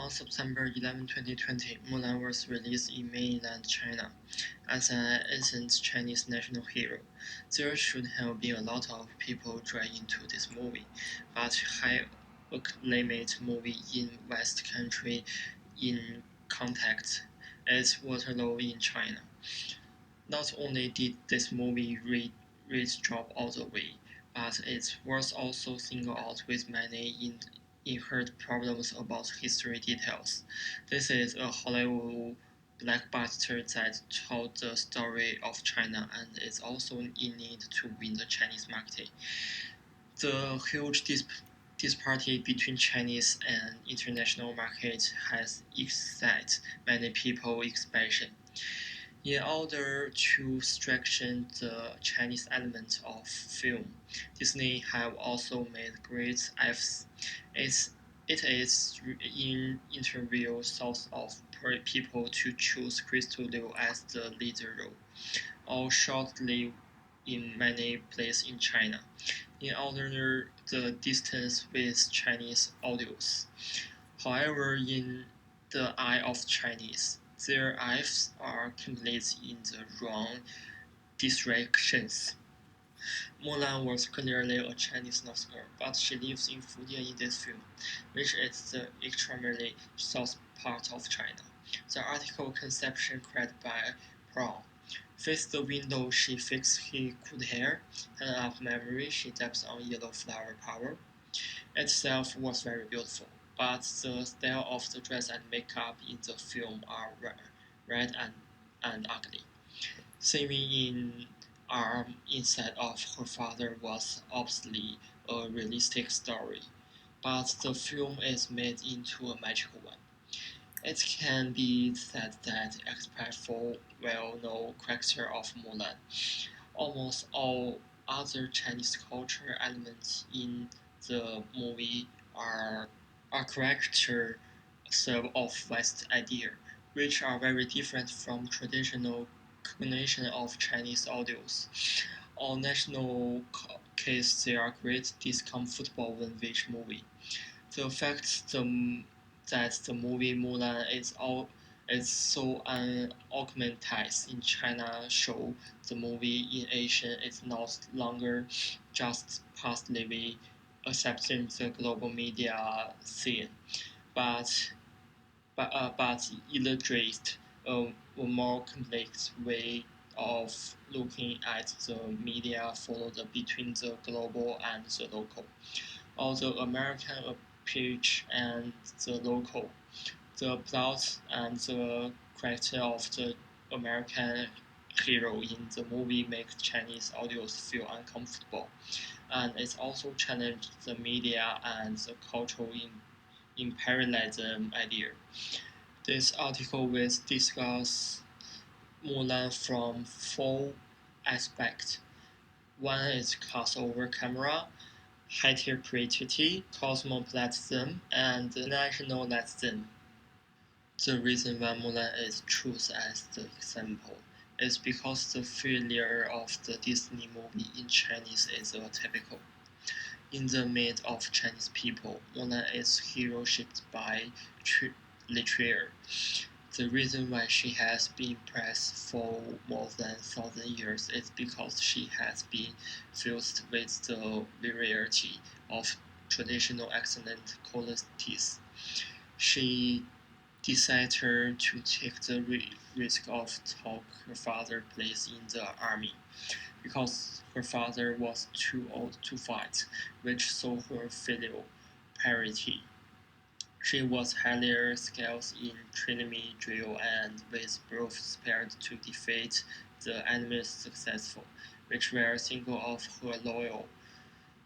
On September 11, 2020, Mulan was released in mainland China as an ancient Chinese national hero. There should have been a lot of people drawn into this movie, but high acclaimed movie in West country in context is Waterloo in China. Not only did this movie reach drop all the way, but it was also singled out with many inherent problems about history details. This is a Hollywood blockbuster that told the story of China and is also in need to win the Chinese market. The huge disparity between Chinese and international markets has excited many people expectation. In order to strengthen the Chinese element of film, Disney have also made great efforts. It's, it is in interview source of people to choose Crystal Liu as the leader role, or shortly in many places in China, in order the distance with Chinese audience. However, in the eye of Chinese, their eyes are completely in the wrong directions. Mulan was clearly a Chinese nurse girl, but she lives in Fujian in this film, which is the extremely south part of China. The article conception created by Brown. Face the window, she fixed his good hair, hand up memory, she taps on yellow flower power. Itself was very beautiful, but the style of the dress and makeup in the film are red and ugly. Saving in arm instead of her father was obviously a realistic story, but the film is made into a magical one. It can be said that, except for well-known character of Mulan, almost all other Chinese culture elements in the movie are character serve of West idea, which are very different from traditional cognition of Chinese audios. On national case, there are great discomfortable when which movie. The fact that the movie Mulan is so unaugmented in China show the movie in Asia is no longer just passively accepting the global media scene, but but illustrate a more complex way of looking at the media followed between the global and the local, or the American approach and the local. The plot and the character of the American hero in the movie make Chinese audience feel uncomfortable, and it also challenges the media and the cultural imperialism idea. This article will discuss Mulan from four aspects. One is crossover camera, heterocriticity, cosmopolitanism, and nationalism. The reason why Mulan is chosen as the example is because the failure of the Disney movie in Chinese is typical. In the mind of Chinese people, Mulan is hero shaped by literature. The reason why she has been praised for more than 1,000 years is because she has been fused with the variety of traditional excellent qualities. She decided to take the risk of talk her father place in the army, because her father was too old to fight, which saw her filial piety. She was highly skilled in trinity drill and with both spears to defeat the enemies successful, which were single of her loyal.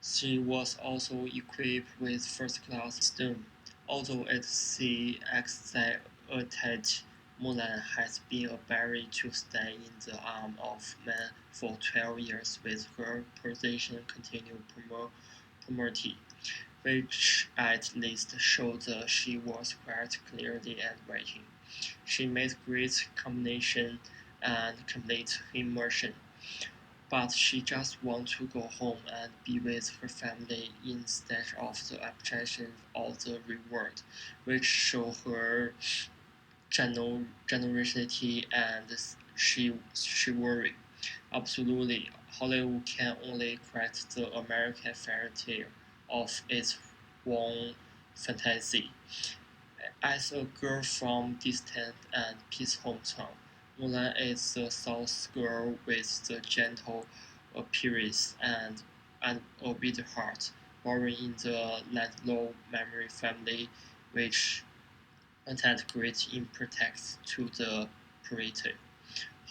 She was also equipped with first-class wisdom, although it the excited Mulan has been a barrier to stay in the arm of man for 12 years with her position continued promoted, which at least showed that she was quite clearly and writing. She made great combination and complete immersion, but she just wants to go home and be with her family instead of the objection or the reward, which show her generosity and chivalry. Absolutely, Hollywood can only create the American fairy tale of its own fantasy. As a girl from distant and peaceful hometown, Mulan is the South girl with the gentle appearance and a bitter heart, born in the landlow memory family, which attached great importance to the creator.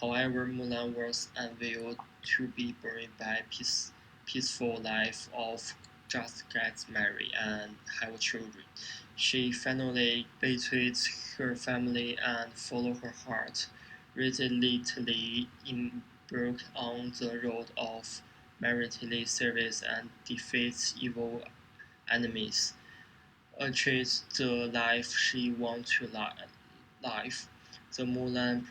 However, Mulan was unveiled to be buried by peaceful life of just get married and have children. She finally betrayed her family and followed her heart, resolutely embarked on the road of military service and defeats evil enemies, achieved the life she wanted to live. The Mulan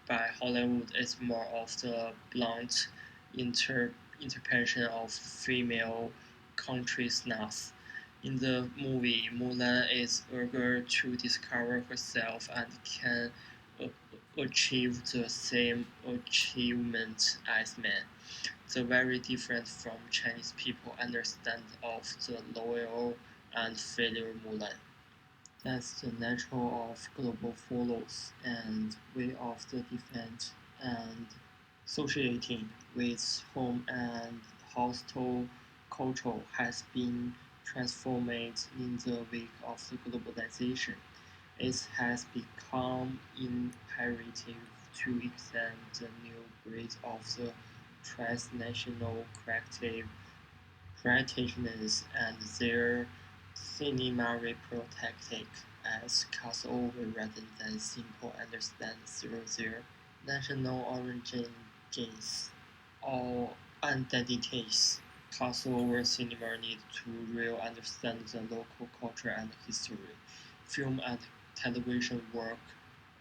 by Hollywood is more of the blunt interpretation of female consciousness. In the movie, Mulan is eager to discover herself and can achieve the same achievement as men. The very different from Chinese people understand of the loyal and failure Mulan. That's the nature of global follows and way of the defense and associating with home and hostile culture has been transformed in the wake of the globalization. It has become imperative to examine the new breed of the transnational collective practitioners and their cinematic tactic as crossover rather than simple understand through their national origins or identities. Crossover cinema need to really understand the local culture and history. Film and television work,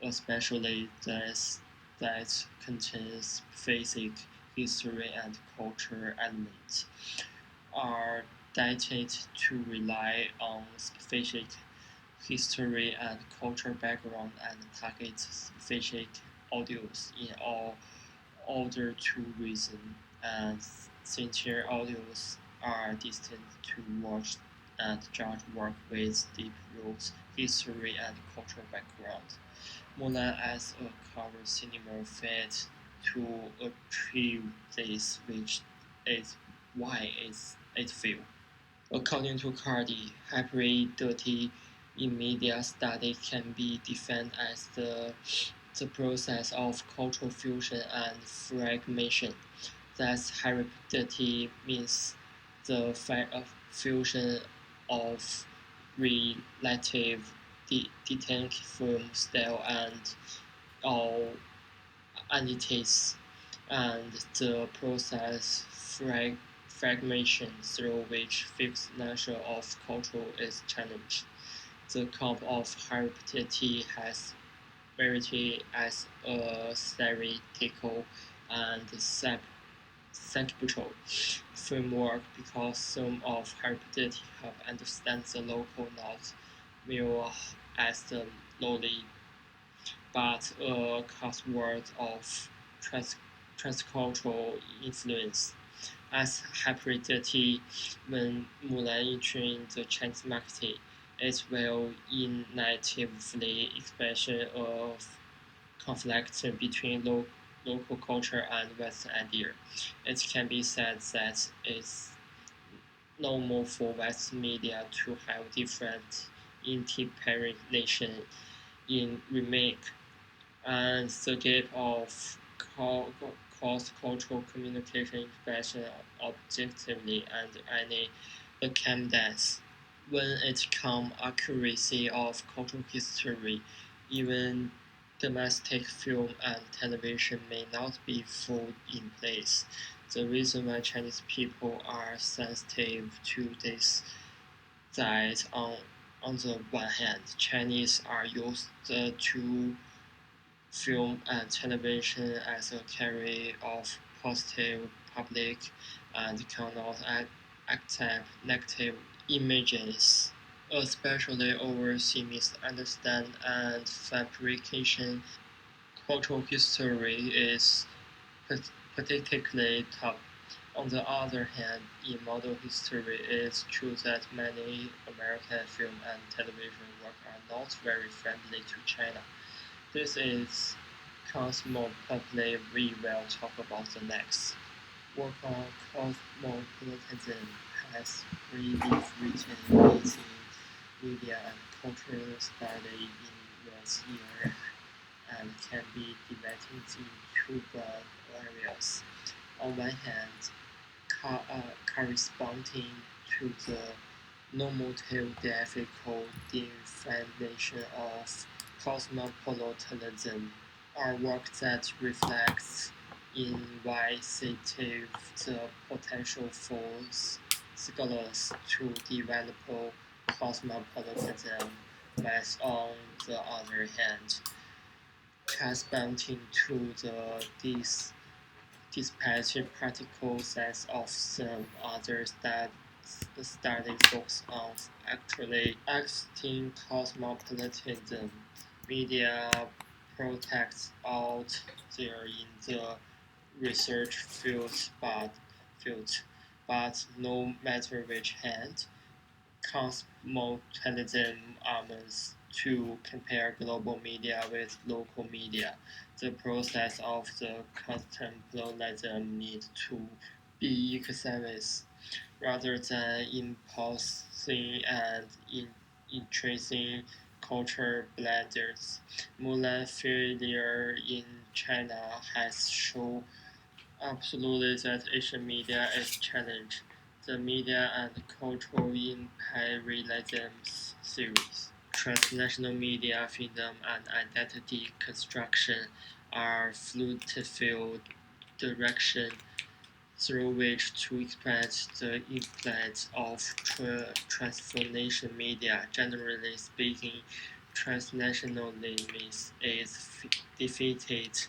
especially that contains basic history and culture elements, are dated to rely on specific history and cultural background and target specific audience in order to reason and sincere audience are destined to watch and judge work with deep roots, history and cultural background. Mulan as a cover cinema failed to achieve this, which is why it failed. According to Cardi, hybridity in media study can be defined as the process of cultural fusion and fragmentation. Thus, hybridity means the fusion of relative distinct film style and all entities, and the process fragmentation through which fixed nature of culture is challenged. The concept of hybridity has variety as a theoretical and conceptual framework because some of hybridity help understand the local not merely as the lowly but a crossword of transcultural influence. As hybridity, when Mulan entering the Chinese market, it will natively expression of conflict between local culture and Western idea. It can be said that it's normal for Western media to have different interpretation in remake and the gap of cross-cultural communication expression objectively and any accountants. When it comes accuracy of cultural history, even domestic film and television may not be full in place. The reason why Chinese people are sensitive to this that on the one hand, Chinese are used to film and television as a carrier of positive, public, and cannot accept negative images, especially oversee misunderstand and fabrication. Cultural history is particularly tough. On the other hand, in model history, it's true that many American film and television work are not very friendly to China. This is cosmopolitan. We will talk about the next. Work on cosmopolitanism has freely written in media and cultural study in this year and can be divided into two broad areas. On one hand, corresponding to the normative-dialectical definition of cosmopolitanism are work that reflects invisibly the potential for scholars to develop cosmopolitanism, whereas on the other hand, corresponding to the despite practical sense of some other study focus on actually acting cosmopolitanism. Media protects out there in the research field, but no matter which hand, cosmopolitanism aims to compare global media with local media. The process of the contemplatism needs to be exercised rather than imposing and increasing culture blenders. Mulan failure in China has shown absolutely that Asian media is challenged. The media and cultural imperialism series. Transnational media freedom and identity construction are fruitful direction through which to express the influence of transnational media. Generally speaking, transnationalism is defeated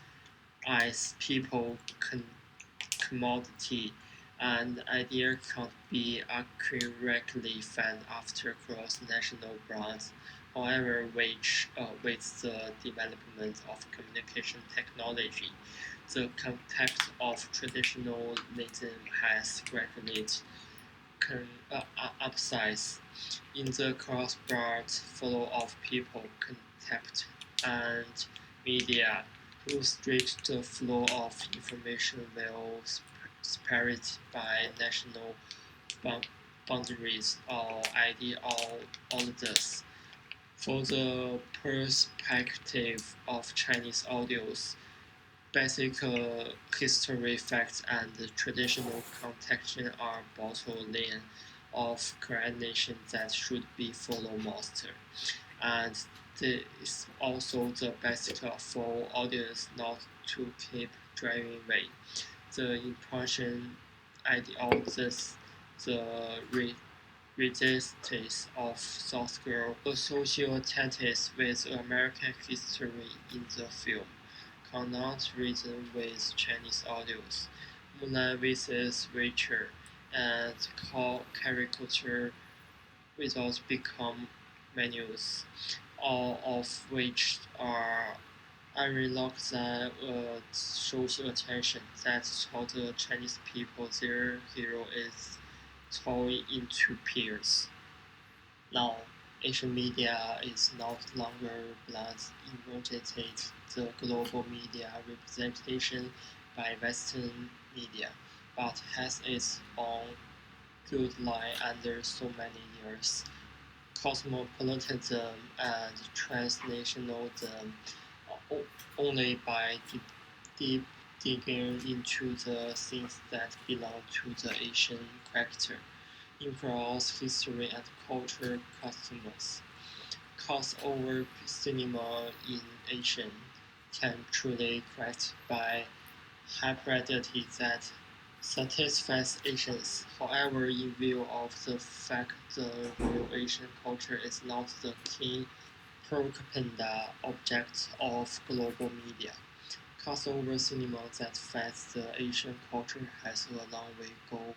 as people commodity, and idea can't be accurately found after cross-national brands. However, with the development of communication technology, the context of traditionalism has gradually upsized. In the cross-border flow of people, contact, and media, to restrict the flow of information will separate by national boundaries or ideologies. For the perspective of Chinese audios, basic history facts and traditional context are bottom line of creation that should be followed master. And this is also the basic for audience not to keep driving away. The impression ideologies, the resistance of South Girl, associated with American history in the film, cannot reason with Chinese audience. Mulan vs. Richard and caricature results become menus, all of which are unlocked that social attention that taught the Chinese people their hero is torn into peers. Now, Asian media is no longer inverted the global media representation by Western media, but has its own good line under so many years. Cosmopolitanism and transnationalism only by deep digging into the things that belong to the Asian character, across history and culture customs. Crossover cinema in Asian can truly create by hybridity that satisfies Asians. However, in view of the fact the real Asian culture is not the key propaganda object of global media, Crossover cinema that fits the Asian culture has a long way to go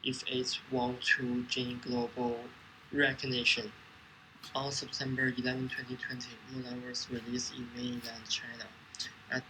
if it wants to gain global recognition. On September 11, 2020, Mulan was released in mainland China. At